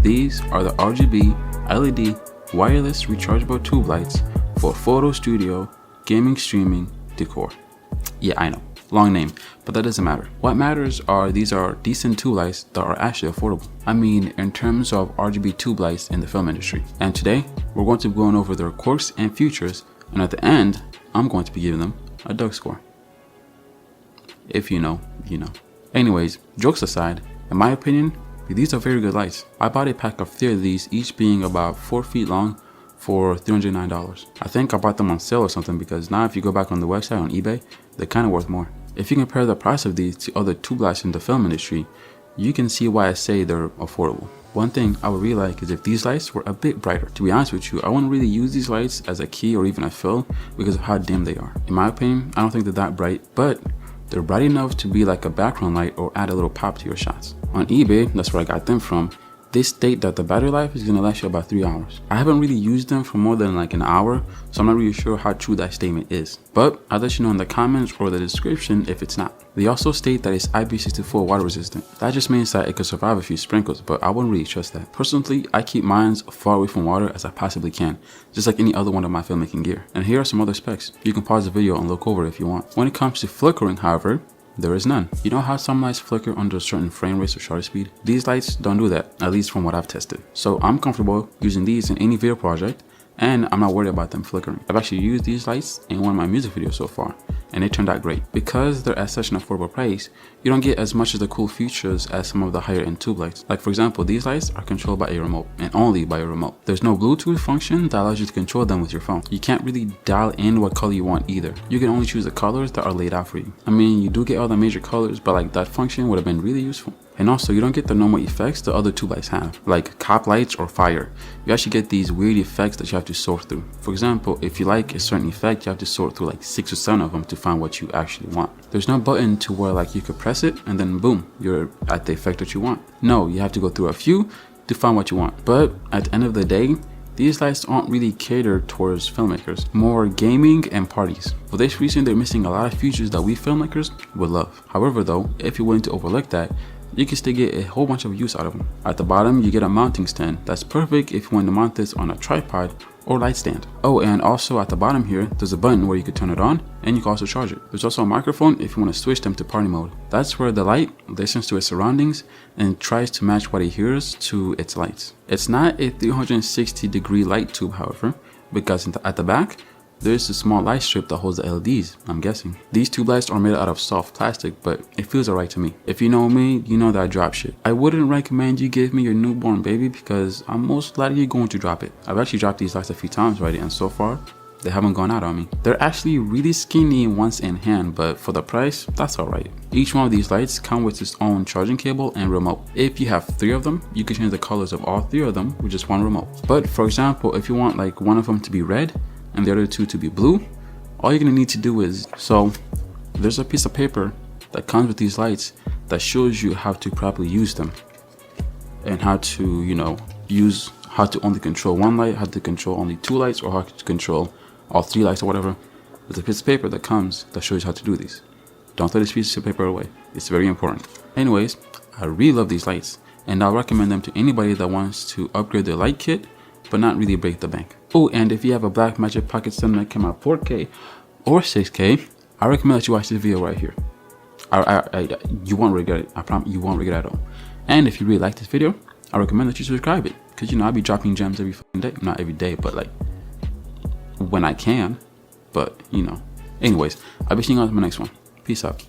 These are the RGB LED wireless rechargeable tube lights for photo studio, gaming, streaming, decor. Yeah, I know, long name, but that doesn't matter. What matters are these are decent tube lights that are actually affordable. I mean, in terms of RGB tube lights in the film industry. And today, we're going to be going over their quirks and features, and at the end, I'm going to be giving them a Doug score. If you know, you know. Anyways, jokes aside, in my opinion, these are very good lights. I bought a pack of 3 of these, each being about 4 feet long for $309. I think I bought them on sale or something, because now if you go back on the website on eBay, they're kind of worth more. If you compare the price of these to other tube lights in the film industry, you can see why I say they're affordable. One thing I would really like is if these lights were a bit brighter. To be honest with you, I wouldn't really use these lights as a key or even a fill because of how dim they are. In my opinion, I don't think they're that bright, but they're bright enough to be like a background light or add a little pop to your shots. On eBay, that's where I got them from, they state that the battery life is going to last you about 3 hours. I haven't really used them for more than like an hour, so I'm not really sure how true that statement is. But I'll let you know in the comments or the description if it's not. They also state that it's IP64 water resistant. That just means that it could survive a few sprinkles, but I wouldn't really trust that. Personally, I keep mine far away from water as I possibly can, just like any other one of my filmmaking gear. And here are some other specs. You can pause the video and look over if you want. When it comes to flickering, however, there is none. You know how some lights flicker under certain frame rates or shutter speed? These lights don't do that, at least from what I've tested. So I'm comfortable using these in any video project, and I'm not worried about them flickering. I've actually used these lights in one of my music videos so far, and they turned out great. Because they're at such an affordable price, you don't get as much of the cool features as some of the higher end tube lights. Like for example, these lights are controlled by a remote, and only by a remote. There's no Bluetooth function that allows you to control them with your phone. You can't really dial in what color you want either. You can only choose the colors that are laid out for you. I mean, you do get all the major colors, but like that function would have been really useful. And also, you don't get the normal effects the other tube lights have, like cop lights or fire. You actually get these weird effects that you have to sort through. For example, if you like a certain effect, you have to sort through like 6 or 7 of them to find what you actually want. There's no button to where like you could press it and then boom, you're at the effect that you want. No, you have to go through a few to find what you want. But at the end of the day, these lights aren't really catered towards filmmakers, more gaming and parties. For this reason, they're missing a lot of features that we filmmakers would love. However though, if you're willing to overlook that, you can still get a whole bunch of use out of them. At the bottom, you get a mounting stand. That's perfect if you want to mount this on a tripod or light stand. Oh, and also at the bottom here, there's a button where you can turn it on and you can also charge it. There's also a microphone if you want to switch them to party mode. That's where the light listens to its surroundings and tries to match what it hears to its lights. It's not a 360-degree light tube, however, because at the back, there's a small light strip that holds the LEDs, I'm guessing. These tube lights are made out of soft plastic, but it feels alright to me. If you know me, you know that I drop shit. I wouldn't recommend you give me your newborn baby because I'm most likely going to drop it. I've actually dropped these lights a few times already, and so far, they haven't gone out on me. They're actually really skinny once in hand, but for the price, that's alright. Each one of these lights come with its own charging cable and remote. If you have 3 of them, you can change the colors of all 3 of them with just one remote. But for example, if you want like one of them to be red, and the other 2 to be blue, all you're gonna need to do is, so there's a piece of paper that comes with these lights that shows you how to properly use them and how to, you know, how to only control 1 light, how to control only 2 lights, or how to control all 3 lights or whatever. There's a piece of paper that comes that shows you how to do these. Don't throw this piece of paper away. It's very important. Anyways, I really love these lights, and I'll recommend them to anybody that wants to upgrade their light kit but not really break the bank. Oh, and if you have a Blackmagic Pocket 7 that came out 4K or 6K, I recommend that you watch this video right here. You won't regret it. I promise you won't regret it at all. And if you really like this video, I recommend that you subscribe it, because you know I'll be dropping gems every fucking day. Not every day, but like when I can. But you know. Anyways, I'll be seeing you on my next one. Peace out.